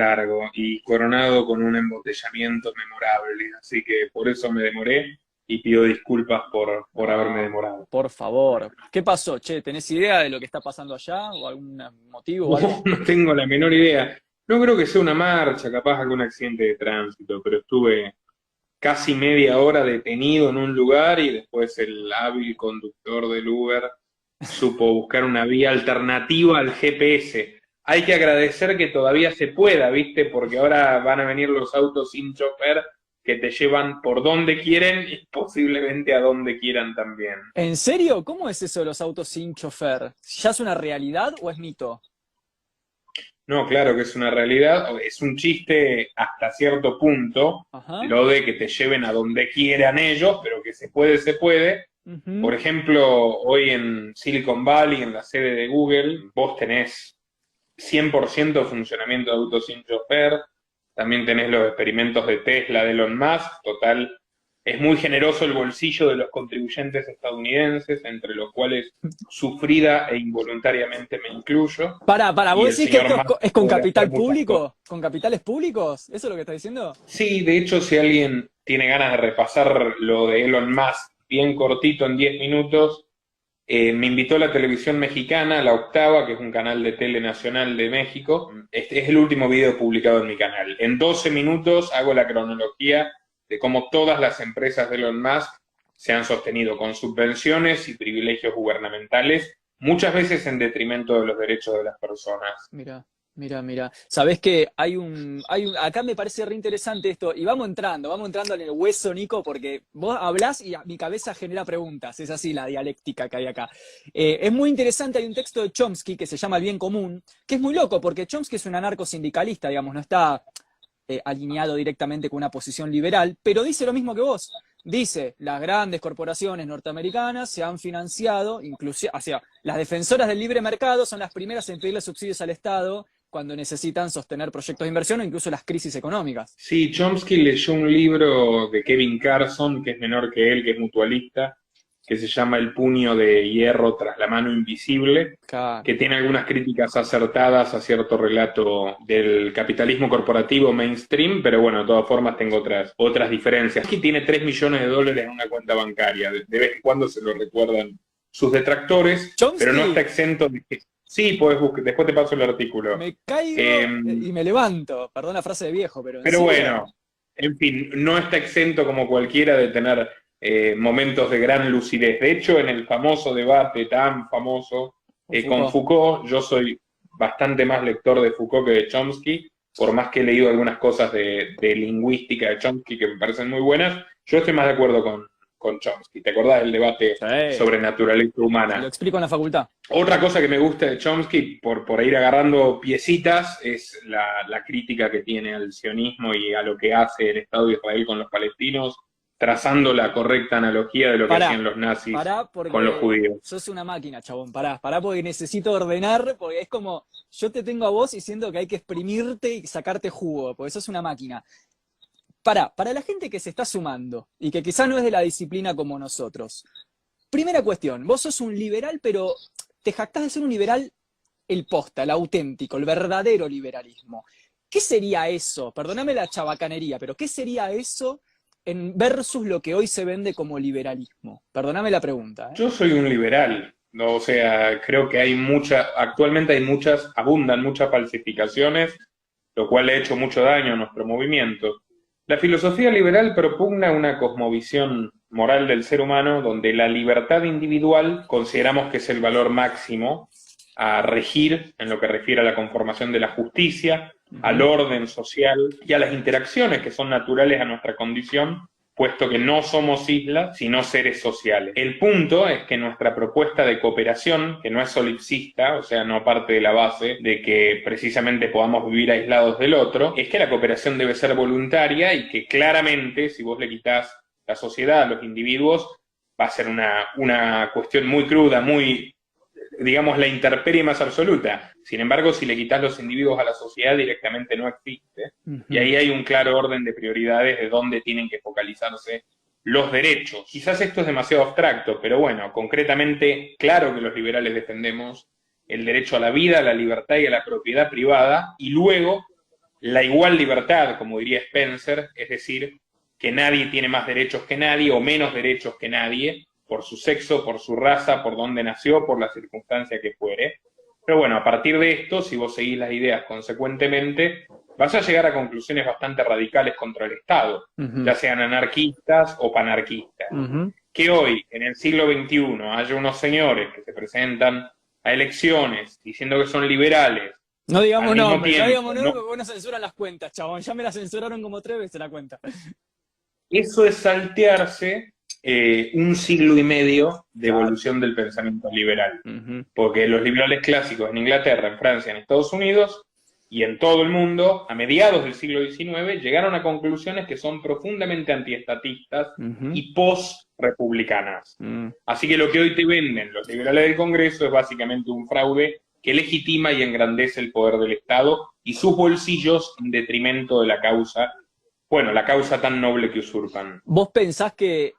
largo y coronado con un embotellamiento memorable, así que por eso me demoré y pido disculpas por haberme No, demorado. por favor. ¿Qué pasó, che? ¿Tenés idea de lo que está pasando allá? ¿O algún motivo o algo? No tengo la menor idea. No creo que sea una marcha, capaz algún accidente de tránsito, pero estuve casi media hora detenido en un lugar y después el hábil conductor del Uber supo buscar una vía alternativa al GPS. Hay que agradecer que todavía se pueda, ¿viste? Porque ahora van a venir los autos sin chofer que te llevan por donde quieren y posiblemente a donde quieran también. ¿En serio? ¿Cómo es eso de los autos sin chofer? ¿Ya es una realidad o es mito? No, claro que es una realidad, es un chiste hasta cierto punto, Ajá. lo de que te lleven a donde quieran ellos, pero que se puede, se puede. Por Ujú. ejemplo, hoy en Silicon Valley, en la sede de Google, vos tenés 100% funcionamiento de autos sin chofer, también tenés los experimentos de Tesla, de Elon Musk, total, es muy generoso el bolsillo de los contribuyentes estadounidenses, entre los cuales sufrida e involuntariamente me incluyo, ¿Vos y el decís que señor esto Musk es con puede hacer capital muchas cosas. público? ¿Con capitales públicos? ¿Eso es lo que estás diciendo? Sí, de hecho, si alguien tiene ganas de repasar lo de Elon Musk bien cortito en 10 minutos, me invitó a la televisión mexicana, La Octava, que es un canal de tele nacional de México. Este es el último video publicado en mi canal. En 12 minutos hago la cronología de cómo todas las empresas de Elon Musk se han sostenido con subvenciones y privilegios gubernamentales, muchas veces en detrimento de los derechos de las personas. Mira, mira. Sabés que acá me parece re interesante esto, y vamos entrando en el hueso, Nico, porque vos hablás y mi cabeza genera preguntas, es así la dialéctica que hay acá. Es muy interesante, hay un texto de Chomsky que se llama El bien común, que es muy loco, porque Chomsky es un anarcosindicalista, digamos, no está alineado directamente con una posición liberal, pero dice lo mismo que vos. Dice, las grandes corporaciones norteamericanas se han financiado, inclusive, o sea, las defensoras del libre mercado son las primeras en pedirle subsidios al Estado cuando necesitan sostener proyectos de inversión o incluso las crisis económicas. Sí, Chomsky leyó un libro de Kevin Carson, que es menor que él, que es mutualista, que se llama El puño de hierro tras la mano invisible, Claro. que tiene algunas críticas acertadas a cierto relato del capitalismo corporativo mainstream, pero bueno, de todas formas tengo otras diferencias. Aquí tiene 3 millones de dólares en una cuenta bancaria, de vez en cuando se lo recuerdan sus detractores, pero no está Chomsky, exento de que... Sí, podés buscar, después te paso el artículo. me caigo Eh, y me levanto. Perdón la frase de viejo, pero ¿en pero serio? bueno, en fin, no está exento como cualquiera de tener momentos de gran lucidez. De hecho, en el famoso debate tan famoso Con con Foucault. Foucault, yo soy bastante más lector de Foucault que de Chomsky, por más que he leído algunas cosas de lingüística de Chomsky que me parecen muy buenas, yo estoy más de acuerdo con Chomsky. ¿Te acordás del debate Sí, sobre naturaleza lo humana? explico en la facultad. Otra cosa que me gusta de Chomsky, por ir agarrando piecitas, es la crítica que tiene al sionismo y a lo que hace el Estado de Israel con los palestinos, trazando la correcta analogía de lo que Pará, hacían los nazis pará con los porque judíos. sos una máquina, chabón, pará porque necesito ordenar, porque es como, yo te tengo a vos y siento que hay que exprimirte y sacarte jugo, porque sos una máquina. Para la gente que se está sumando y que quizás no es de la disciplina como nosotros. Primera cuestión, vos sos un liberal, pero te jactás de ser un liberal el posta, el auténtico, el verdadero liberalismo. ¿Qué sería eso? Perdóname la chabacanería, pero ¿qué sería eso en versus lo que hoy se vende como liberalismo? Perdóname la pregunta, ¿eh? Yo soy un liberal, ¿no? O sea, creo que actualmente hay abundan muchas falsificaciones, lo cual ha hecho mucho daño a nuestro movimiento. La filosofía liberal propugna una cosmovisión moral del ser humano donde la libertad individual consideramos que es el valor máximo a regir en lo que refiere a la conformación de la justicia, al Ujú. orden social y a las interacciones que son naturales a nuestra condición, puesto que no somos islas, sino seres sociales. El punto es que nuestra propuesta de cooperación, que no es solipsista, o sea, no parte de la base de que precisamente podamos vivir aislados del otro, es que la cooperación debe ser voluntaria y que claramente, si vos le quitás la sociedad a los individuos, va a ser una cuestión muy cruda, muy, digamos, la intemperie más absoluta. Sin embargo, si le quitas los individuos a la sociedad, directamente no existe. Y Ujú. ahí hay un claro orden de prioridades de dónde tienen que focalizarse los derechos. Quizás esto es demasiado abstracto, pero bueno, concretamente, claro que los liberales defendemos el derecho a la vida, a la libertad y a la propiedad privada, y luego la igual libertad, como diría Spencer, es decir, que nadie tiene más derechos que nadie o menos derechos que nadie, por su sexo, por su raza, por dónde nació, por la circunstancia que fuere. Pero bueno, a partir de esto, si vos seguís las ideas consecuentemente, vas a llegar a conclusiones bastante radicales contra el Estado, ya sean anarquistas o panarquistas. Que hoy, en el siglo XXI, haya unos señores que se presentan a elecciones diciendo que son liberales. No digamos nombres, no digamos no, nombres porque nos censuran las cuentas, chabón. Ya me las censuraron como 3 veces la cuenta. Eso es saltearse un siglo y medio de evolución del pensamiento liberal. Porque los liberales clásicos en Inglaterra, en Francia, en Estados Unidos y en todo el mundo, a mediados del siglo XIX, llegaron a conclusiones que son profundamente antiestatistas y post-republicanas. Así que lo que hoy te venden los liberales del Congreso es básicamente un fraude que legitima y engrandece el poder del Estado y sus bolsillos en detrimento de la causa, bueno, la causa tan noble que usurpan. ¿Vos pensás que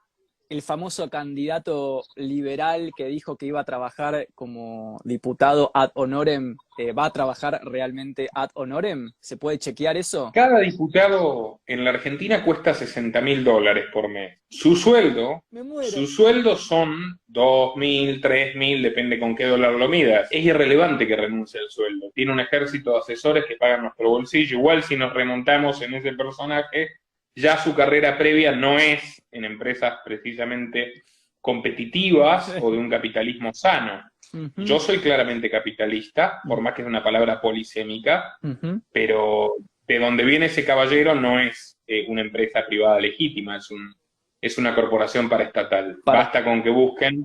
el famoso candidato liberal que dijo que iba a trabajar como diputado ad honorem, va a trabajar realmente ad honorem? ¿Se puede chequear eso? Cada diputado en la Argentina cuesta $60.000 por mes. Su sueldo son 2.000, 3.000, depende con qué dólar lo midas. Es irrelevante que renuncie al sueldo. Tiene un ejército de asesores que pagan nuestro bolsillo. Igual si nos remontamos en ese personaje, ya su carrera previa no es en empresas precisamente competitivas o de un capitalismo sano. Yo soy claramente capitalista, por más que es una palabra polisémica, pero de donde viene ese caballero no es una empresa privada legítima, es una corporación paraestatal. Basta con que busquen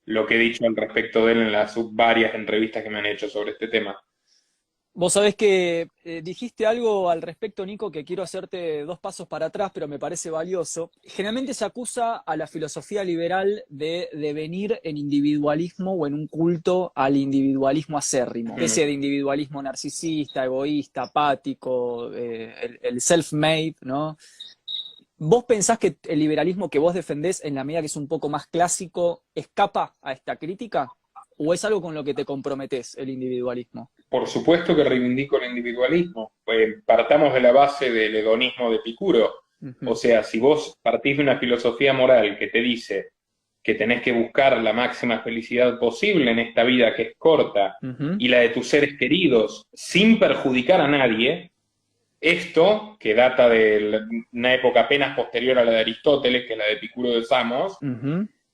lo que he dicho al respecto de él en las varias entrevistas que me han hecho sobre este tema. Vos sabés que dijiste algo al respecto, Nico, que quiero hacerte 2 pasos para atrás, pero me parece valioso. Generalmente se acusa a la filosofía liberal de devenir en individualismo o en un culto al individualismo acérrimo. Especie de individualismo narcisista, egoísta, apático, el self-made, ¿no? ¿Vos pensás que el liberalismo que vos defendés, en la medida que es un poco más clásico, escapa a esta crítica? ¿O es algo con lo que te comprometés, el individualismo? Por supuesto que reivindico el individualismo. Partamos de la base del hedonismo de Epicuro. O sea, si vos partís de una filosofía moral que te dice que tenés que buscar la máxima felicidad posible en esta vida que es corta y la de tus seres queridos sin perjudicar a nadie, esto, que data de una época apenas posterior a la de Aristóteles, que es la de Epicuro de Samos,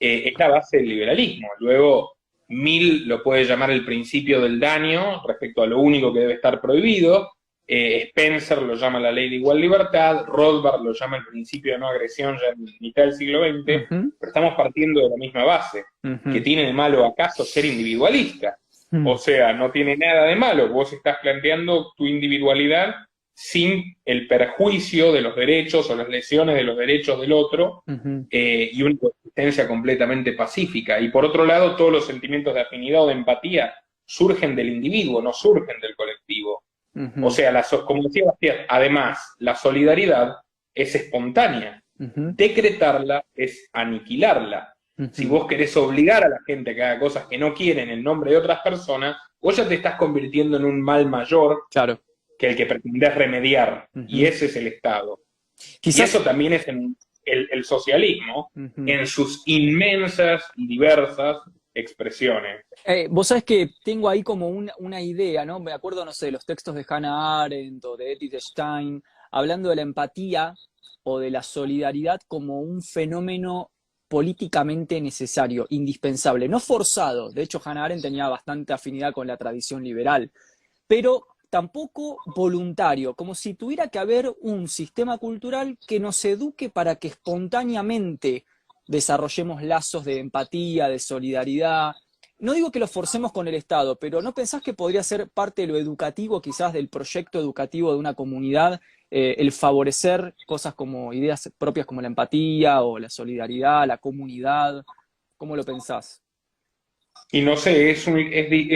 es la base del liberalismo. Luego, Mill lo puede llamar el principio del daño respecto a lo único que debe estar prohibido. Spencer lo llama la ley de igual libertad. Rothbard lo llama el principio de no agresión ya en mitad del siglo XX. Pero estamos partiendo de la misma base. ¿Qué tiene de malo acaso ser individualista? O sea, no tiene nada de malo. Vos estás planteando tu individualidad sin el perjuicio de los derechos o las lesiones de los derechos del otro, y una coexistencia completamente pacífica. Y por otro lado, todos los sentimientos de afinidad o de empatía surgen del individuo, no surgen del colectivo. O sea, como decía Bastiat, además, la solidaridad es espontánea. Decretarla es aniquilarla. Si vos querés obligar a la gente a que haga cosas que no quieren en nombre de otras personas, vos ya te estás convirtiendo en un mal mayor que el que pretendés remediar, y ese es el Estado. Quizás... Y eso también es en el socialismo, en sus inmensas y diversas expresiones. Vos sabés que tengo ahí como una idea, ¿no? Me acuerdo, no sé, de los textos de Hannah Arendt o de Edith Stein, hablando de la empatía o de la solidaridad como un fenómeno políticamente necesario, indispensable, no forzado. De hecho, Hannah Arendt tenía bastante afinidad con la tradición liberal, pero tampoco voluntario, como si tuviera que haber un sistema cultural que nos eduque para que espontáneamente desarrollemos lazos de empatía, de solidaridad. No digo que lo forcemos con el Estado, pero ¿no pensás que podría ser parte de lo educativo, quizás del proyecto educativo de una comunidad, el favorecer cosas como ideas propias como la empatía o la solidaridad, la comunidad? ¿Cómo lo pensás? Y no sé, es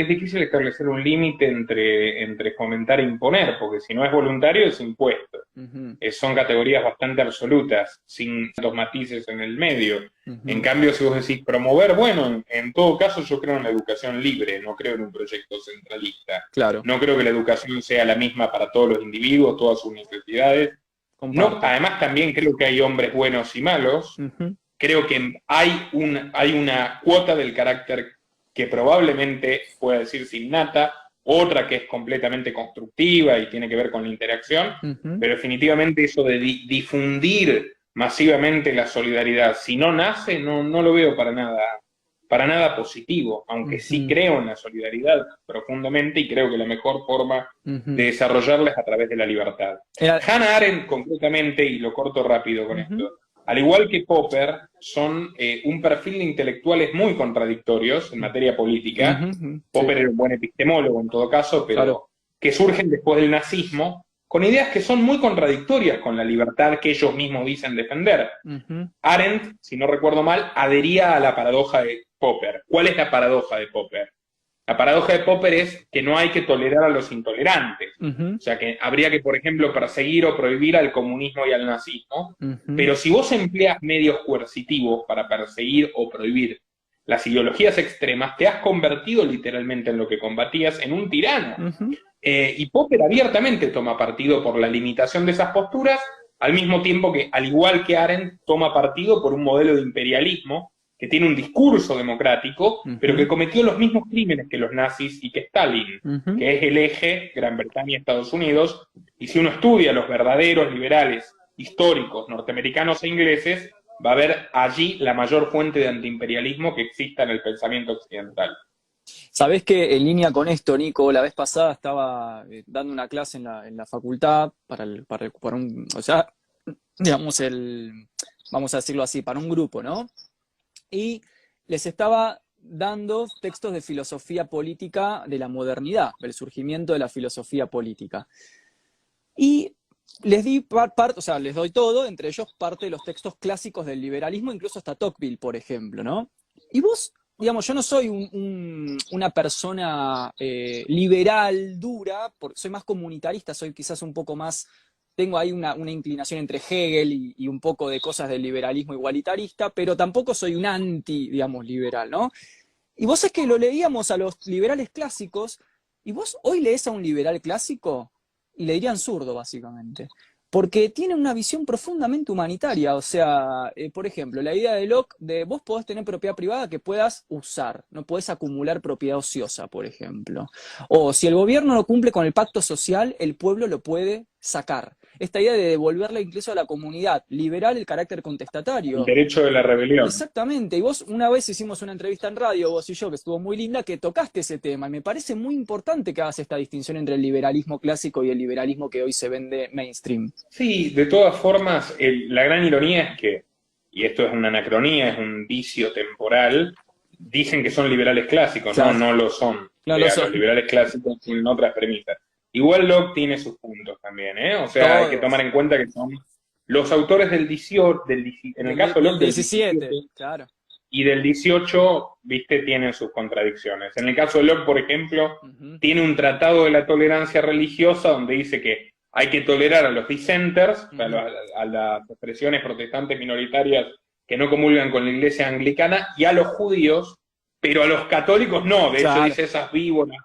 difícil establecer un límite entre fomentar e imponer, porque si no es voluntario es impuesto. Ujú, Son categorías bastante absolutas, sin tantos matices en el medio. En ujú. cambio, si vos decís promover, bueno, en todo caso yo creo en la educación libre, no creo en un proyecto centralista. Claro, No creo que la educación sea la misma para todos los individuos, todas sus necesidades. No, comparto. además también creo que hay hombres buenos y malos. Ujú, Creo que hay una cuota del carácter que probablemente pueda decirse innata, otra que es completamente constructiva y tiene que ver con la interacción, ujú, pero definitivamente eso de difundir masivamente la solidaridad, si no nace, no lo veo para nada positivo, aunque sí ujú, creo en la solidaridad profundamente y creo que la mejor forma de ujú. desarrollarla es a través de la libertad. Era- Hannah Arendt, concretamente, y lo corto rápido con ujú, esto, al igual que Popper, son un perfil de intelectuales muy contradictorios en materia política. ujú, ujú. Sí, Popper era un buen epistemólogo en todo caso, claro. pero que surgen después del nazismo, con ideas que son muy contradictorias con la libertad que ellos mismos dicen defender. Ujú, Arendt, si no recuerdo mal, adhería a la paradoja de Popper. ¿Cuál es la paradoja de Popper? La paradoja de Popper es que no hay que tolerar a los intolerantes. ujú, O sea, que habría que, por ejemplo, perseguir o prohibir al comunismo y al nazismo. ujú, Pero si vos empleas medios coercitivos para perseguir o prohibir las ideologías extremas, te has convertido literalmente en lo que combatías, en un tirano. ujú. Y Popper abiertamente toma partido por la limitación de esas posturas, al mismo tiempo que, al igual que Arendt, toma partido por un modelo de imperialismo que tiene un discurso democrático, pero que Ujú, cometió los mismos crímenes que los nazis y que Stalin, ujú. que es el eje Gran Bretaña y Estados Unidos. Y si uno estudia los verdaderos liberales históricos norteamericanos e ingleses, va a ver allí la mayor fuente de antiimperialismo que exista en el pensamiento occidental. Sabés que en línea con esto, Nico, la vez pasada estaba dando una clase en la facultad para un, o sea, digamos vamos a decirlo así, para un grupo, ¿no? Y les estaba dando textos de filosofía política de la modernidad, del surgimiento de la filosofía política. Y les di parte, o sea, les doy todo, entre ellos parte de los textos clásicos del liberalismo, incluso hasta Tocqueville, por ejemplo, ¿no? Y vos, digamos, yo no soy una persona liberal, dura, porque soy más comunitarista, soy quizás un poco más, tengo ahí una inclinación entre Hegel y un poco de cosas del liberalismo igualitarista, pero tampoco soy un anti, digamos, liberal, ¿no? Y vos es que lo leíamos a los liberales clásicos, y vos hoy lees a un liberal clásico y le dirían zurdo, básicamente. Porque tiene una visión profundamente humanitaria. O sea, por ejemplo, la idea de Locke de vos podés tener propiedad privada que puedas usar, no podés acumular propiedad ociosa, por ejemplo. O si el gobierno no cumple con el pacto social, el pueblo lo puede sacar. Esta idea de devolverle incluso a la comunidad liberal el carácter El contestatario. derecho de la rebelión. Exactamente, y vos una vez hicimos una entrevista en radio, vos y yo, que estuvo muy linda, que tocaste ese tema, y me parece muy importante que hagas esta distinción entre el liberalismo clásico y el liberalismo que hoy se vende mainstream. Sí, de todas formas, la gran ironía es que, y esto es una anacronía, es un vicio temporal, dicen que son liberales clásicos, no, Claro, no lo son. no lo Los son. liberales clásicos tienen otras premisas. Igual Locke tiene sus puntos también, ¿eh? O sea, hay que tomar Todos. en cuenta que son los autores del 18, en el caso de Del Locke del 17 17, claro. y del 18, viste, tienen sus contradicciones. En el caso de Locke, por ejemplo, Ujú, tiene un tratado de la tolerancia religiosa donde dice que hay que tolerar a los dissenters, o sea, ujú. a las expresiones protestantes minoritarias que no comulgan con la iglesia anglicana, y a los judíos, pero a los católicos no. De hecho, Claro. dice esas víboras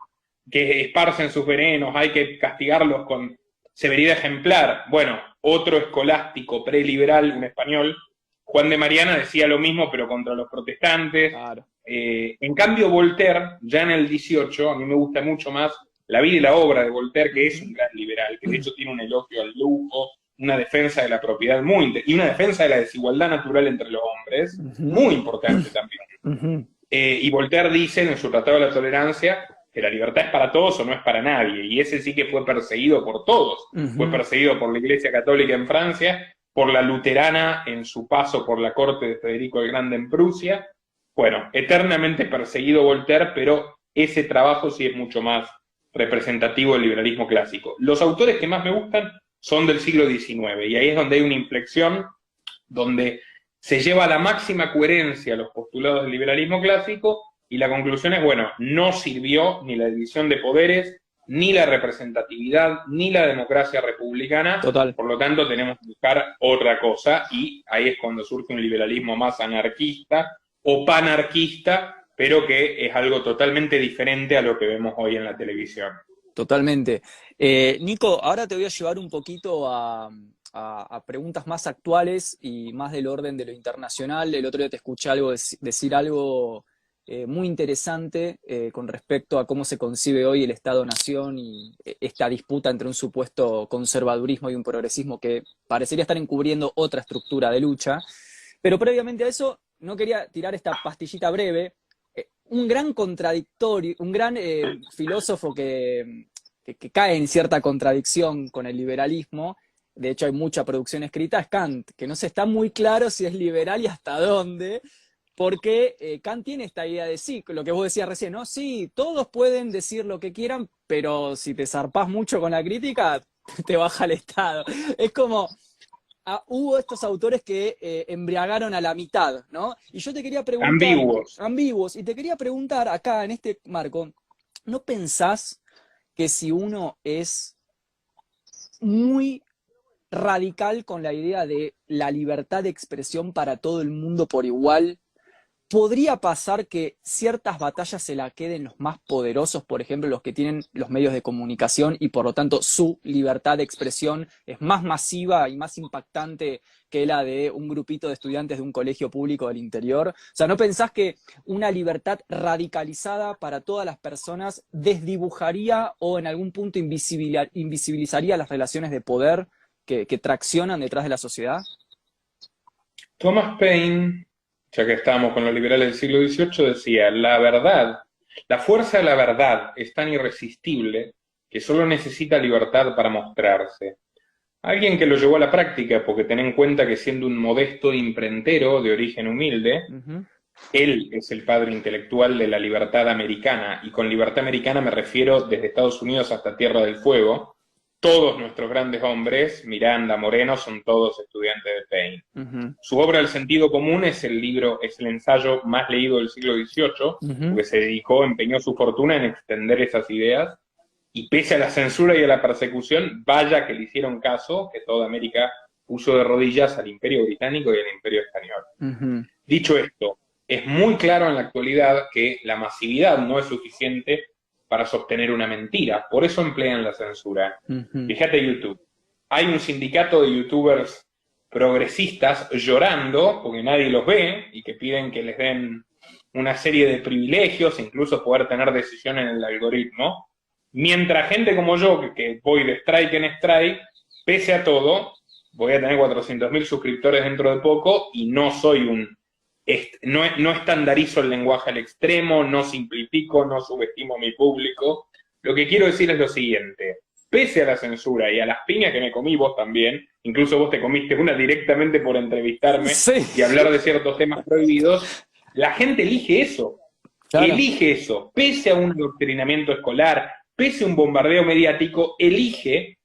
que esparcen sus venenos, hay que castigarlos con severidad ejemplar. Bueno, otro escolástico preliberal, un español, Juan de Mariana, decía lo mismo, pero contra los protestantes. Claro. En cambio, Voltaire, ya en el 18, a mí me gusta mucho más la vida y la obra de Voltaire, que es Ujú, un gran liberal, que de hecho tiene un elogio al lujo, una defensa de la propiedad y una defensa de la desigualdad natural entre los hombres, ujú, muy importante también. ujú, Y Voltaire dice en su Tratado de la Tolerancia que la libertad es para todos o no es para nadie, y ese sí que fue perseguido por todos. Fue ujú. perseguido por la Iglesia Católica en Francia, por la luterana en su paso por la corte de Federico el Grande en Prusia. Bueno, eternamente perseguido Voltaire, pero ese trabajo sí es mucho más representativo del liberalismo clásico. Los autores que más me gustan son del siglo XIX, y ahí es donde hay una inflexión, donde se lleva a la máxima coherencia los postulados del liberalismo clásico, y la conclusión es, bueno, no sirvió ni la división de poderes, ni la representatividad, ni la democracia republicana. Total. Por lo tanto, tenemos que buscar otra cosa, y ahí es cuando surge un liberalismo más anarquista o panarquista, pero que es algo totalmente diferente a lo que vemos hoy en la televisión. Totalmente. Nico, ahora te voy a llevar un poquito a preguntas más actuales y más del orden de lo internacional. El otro día te escuché decir algo muy interesante con respecto a cómo se concibe hoy el Estado-Nación y esta disputa entre un supuesto conservadurismo y un progresismo que parecería estar encubriendo otra estructura de lucha. Pero previamente a eso, no quería tirar esta pastillita breve. Un gran contradictorio, un gran filósofo que cae en cierta contradicción con el liberalismo, de hecho hay mucha producción escrita, es Kant, que no se está muy claro si es liberal y hasta dónde, porque Kant tiene esta idea de sí, lo que vos decías recién, ¿no? Sí, todos pueden decir lo que quieran, pero si te zarpás mucho con la crítica, te baja el Estado. Es como... hubo estos autores que embriagaron a la mitad, ¿no? Y yo te quería preguntar... Ambiguos. Y te quería preguntar acá, en este marco, ¿no pensás que si uno es muy radical con la idea de la libertad de expresión para todo el mundo por igual, podría pasar que ciertas batallas se la queden los más poderosos, por ejemplo, los que tienen los medios de comunicación y por lo tanto su libertad de expresión es más masiva y más impactante que la de un grupito de estudiantes de un colegio público del interior? O sea, ¿no pensás que una libertad radicalizada para todas las personas desdibujaría o en algún punto invisibilizaría las relaciones de poder que traccionan detrás de la sociedad? Thomas Paine, ya que estábamos con los liberales del siglo XVIII, decía: la verdad, la fuerza de la verdad es tan irresistible que solo necesita libertad para mostrarse. Alguien que lo llevó a la práctica, porque ten en cuenta que siendo un modesto imprentero de origen humilde, él es el padre intelectual de la libertad americana, y con libertad americana me refiero desde Estados Unidos hasta Tierra del Fuego. Todos nuestros grandes hombres, Miranda, Moreno, son todos estudiantes de Paine. Su obra El sentido común es el ensayo más leído del siglo XVIII, porque se empeñó su fortuna en extender esas ideas, y pese a la censura y a la persecución, vaya que le hicieron caso, que toda América puso de rodillas al Imperio Británico y al Imperio Español. Dicho esto, es muy claro en la actualidad que la masividad no es suficiente para sostener una mentira, por eso emplean la censura. Fíjate YouTube, hay un sindicato de youtubers progresistas llorando porque nadie los ve y que piden que les den una serie de privilegios, incluso poder tener decisión en el algoritmo, mientras gente como yo, que voy de strike en strike, pese a todo, voy a tener 400.000 suscriptores dentro de poco y no soy no estandarizo el lenguaje al extremo, no simplifico, no subestimo a mi público. Lo que quiero decir es lo siguiente: pese a la censura y a las piñas que me comí, vos también, incluso vos te comiste una directamente por entrevistarme y hablar de ciertos temas prohibidos, la gente elige eso. Claro. Elige eso, pese a un adoctrinamiento escolar, pese a un bombardeo mediático, elige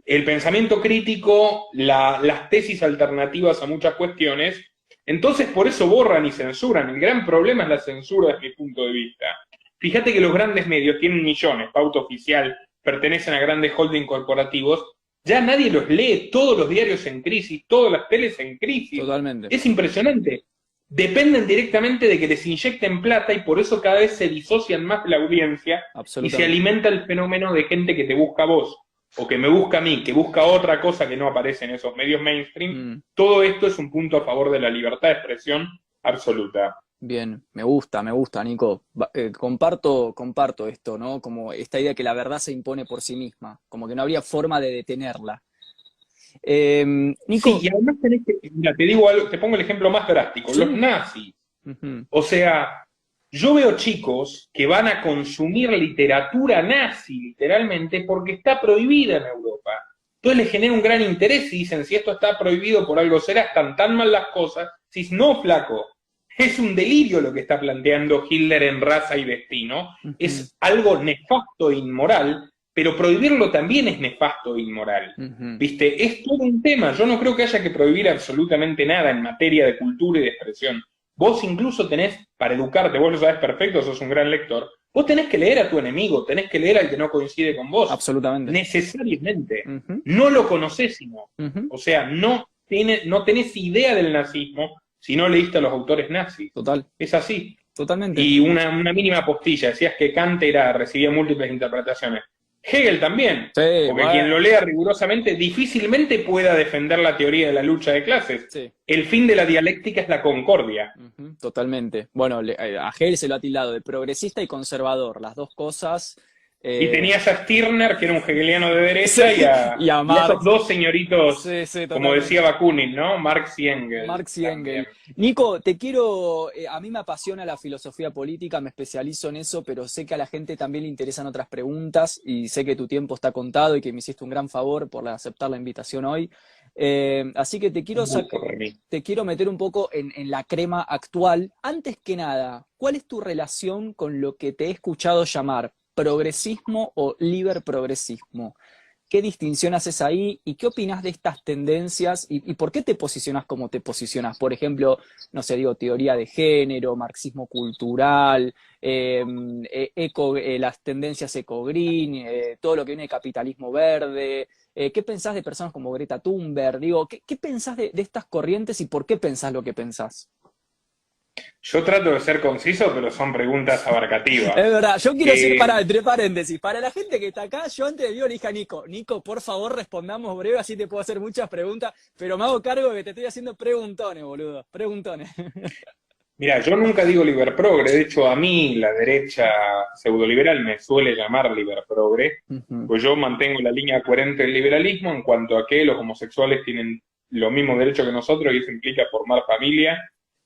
el pensamiento crítico, las tesis alternativas a muchas cuestiones. Entonces por eso borran y censuran. El gran problema es la censura desde mi punto de vista. Fíjate que los grandes medios tienen millones, Pauta Oficial, pertenecen a grandes holding corporativos, ya nadie los lee, todos los diarios en crisis, todas las teles en crisis. Totalmente. Es impresionante. Dependen directamente de que les inyecten plata y por eso cada vez se disocian más de la audiencia y se alimenta el fenómeno de gente que te busca a vos, o que me busca a mí, que busca otra cosa que no aparece en esos medios mainstream. Todo esto es un punto a favor de la libertad de expresión absoluta. Bien, me gusta, Nico. Comparto esto, ¿no? Como esta idea que la verdad se impone por sí misma, como que no habría forma de detenerla. Nico... Sí, y además mira, te digo algo, te pongo el ejemplo más drástico, los nazis. O sea, yo veo chicos que van a consumir literatura nazi, literalmente, porque está prohibida en Europa. Entonces les genera un gran interés y dicen, si esto está prohibido por algo será, están tan mal las cosas. Si no, flaco, es un delirio lo que está planteando Hitler en Raza y Destino. Es algo nefasto e inmoral, pero prohibirlo también es nefasto e inmoral. ¿Viste? Es todo un tema. Yo no creo que haya que prohibir absolutamente nada en materia de cultura y de expresión. Vos incluso tenés, para educarte, vos lo sabés perfecto, sos un gran lector, Vos tenés que leer a tu enemigo, tenés que leer al que no coincide con vos. Absolutamente. Necesariamente. Ujú, No lo conocés sino. ujú. O sea, no tenés idea del nazismo si no leíste a los autores nazis. Total, Es así. totalmente. Y una mínima postilla, decías que Kant recibía múltiples interpretaciones. Hegel también, Sí, porque quien lo bueno, lea rigurosamente difícilmente pueda defender la teoría de la lucha de clases. sí. El fin de la dialéctica es la concordia. Ujú, totalmente. Bueno, a Hegel se lo ha tildado de progresista y conservador, las dos cosas. Y eh, tenías a Stirner, que era un hegeliano de sí, derecha, y a y a esos Marx. dos señoritos, Sí, sí, como decía totalmente. Bakunin, ¿no? Marx y Engels Marx y también. Engels. Nico, te quiero, a mí me apasiona la filosofía política, me especializo en eso, pero sé que a la gente también le interesan otras preguntas y sé que tu tiempo está contado y que me hiciste un gran favor por aceptar la invitación hoy. Así que Un gusto para mí. te quiero meter un poco en la crema actual. Antes que nada, ¿cuál es tu relación con lo que te he escuchado llamar progresismo o liberprogresismo? ¿Qué distinción haces ahí y qué opinas de estas tendencias y por qué te posicionas como te posicionas? Por ejemplo, no sé, digo, teoría de género, marxismo cultural, las tendencias eco-green, todo lo que viene de capitalismo verde. ¿Qué pensás de personas como Greta Thunberg? Digo, ¿qué pensás de estas corrientes y por qué pensás lo que pensás? Yo trato de ser conciso, pero son preguntas Es abarcativas. verdad, yo quiero decir, Eh, entre paréntesis, para la gente que está acá, yo antes de vivo le dije a Nico, Nico, por favor respondamos breve, así te puedo hacer muchas preguntas, pero me hago cargo de que te estoy haciendo preguntones, boludo, preguntones. Mira, yo nunca digo liberprogre, de hecho a mí la derecha pseudoliberal me suele llamar liberprogre, Ujú, pues yo mantengo la línea coherente del liberalismo en cuanto a que los homosexuales tienen los mismos derechos que nosotros y eso implica formar familia.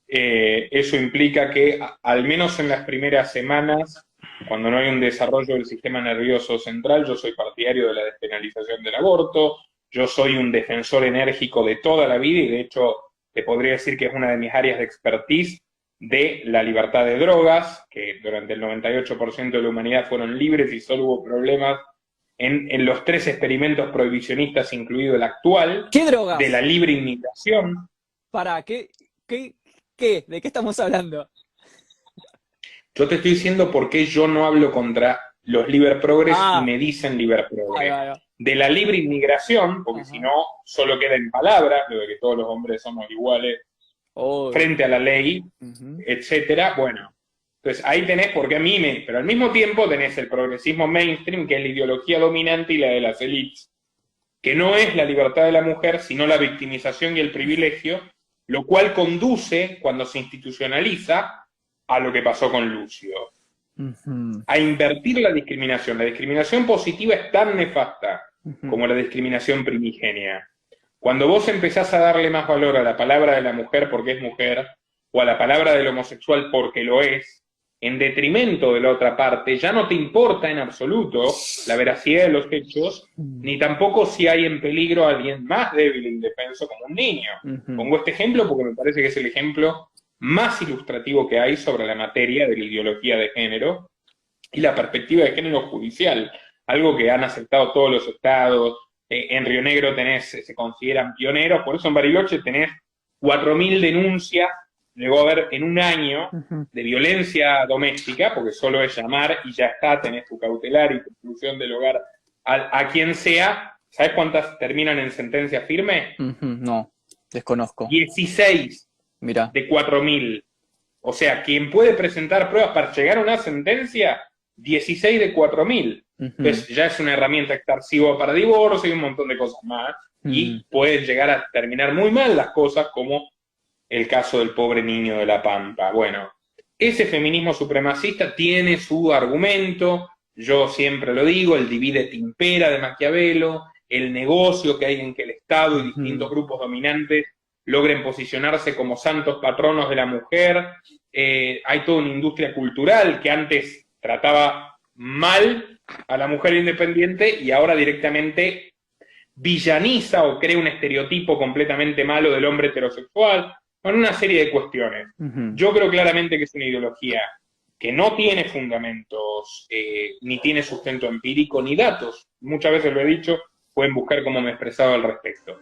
Eso implica que al menos en las primeras semanas, cuando no hay un desarrollo del sistema nervioso central, yo soy partidario de la despenalización del aborto, yo soy un defensor enérgico de toda la vida y de hecho te podría decir que es una de mis áreas de expertise de la libertad de drogas, que durante el 98% de la humanidad fueron libres y solo hubo problemas en los 3 experimentos prohibicionistas, incluido el actual, ¿Qué de la drogas? libre inmigración. ¿Para qué, qué? ¿De qué estamos hablando? Yo te estoy diciendo por qué yo no hablo contra los liberprogres y Ah, me dicen ahí va, liberprogre. ahí va. De la libre inmigración, porque si Ajá. no, solo queda en palabras, lo de que todos los hombres somos iguales Obvio. frente a la ley, Ujú, etcétera. Bueno, entonces ahí tenés, porque a mí me, pero al mismo tiempo tenés el progresismo mainstream, que es la ideología dominante y la de las élites, que no es la libertad de la mujer, sino la victimización y el privilegio, lo cual conduce, cuando se institucionaliza, a lo que pasó con Lucio, ujú, a invertir la discriminación. La discriminación positiva es tan nefasta ujú, como la discriminación primigenia. Cuando vos empezás a darle más valor a la palabra de la mujer porque es mujer, o a la palabra del homosexual porque lo es, en detrimento de la otra parte, ya no te importa en absoluto la veracidad de los hechos, ni tampoco si hay en peligro a alguien más débil e indefenso como un niño. ujú, Pongo este ejemplo porque me parece que es el ejemplo más ilustrativo que hay sobre la materia de la ideología de género y la perspectiva de género judicial, algo que han aceptado todos los estados. En Río Negro se consideran pioneros, por eso en Bariloche tenés 4.000 denuncias, llegó a haber en un año ujú, de violencia doméstica, porque solo es llamar y ya está, tenés tu cautelar y tu exclusión del hogar a quien sea. ¿Sabes cuántas terminan en sentencia firme? ujú. No, desconozco. 16 Mira. de 4.000. O sea, quien puede presentar pruebas para llegar a una sentencia, 16 de 4.000. Ujú, Entonces ya es una herramienta extorsiva para divorcio y un montón de cosas más. mm, Y pueden llegar a terminar muy mal las cosas, como el caso del pobre niño de La Pampa. Bueno, ese feminismo supremacista tiene su argumento, yo siempre lo digo, el divide et impera de Maquiavelo, el negocio que hay en que el Estado y distintos ujú, grupos dominantes logren posicionarse como santos patronos de la mujer. Hay toda una industria cultural que antes trataba mal a la mujer independiente y ahora directamente villaniza o crea un estereotipo completamente malo del hombre heterosexual, con una serie de cuestiones. ujú. Yo creo claramente que es una ideología que no tiene fundamentos, ni tiene sustento empírico, ni datos. Muchas veces lo he dicho, pueden buscar cómo me he expresado al respecto.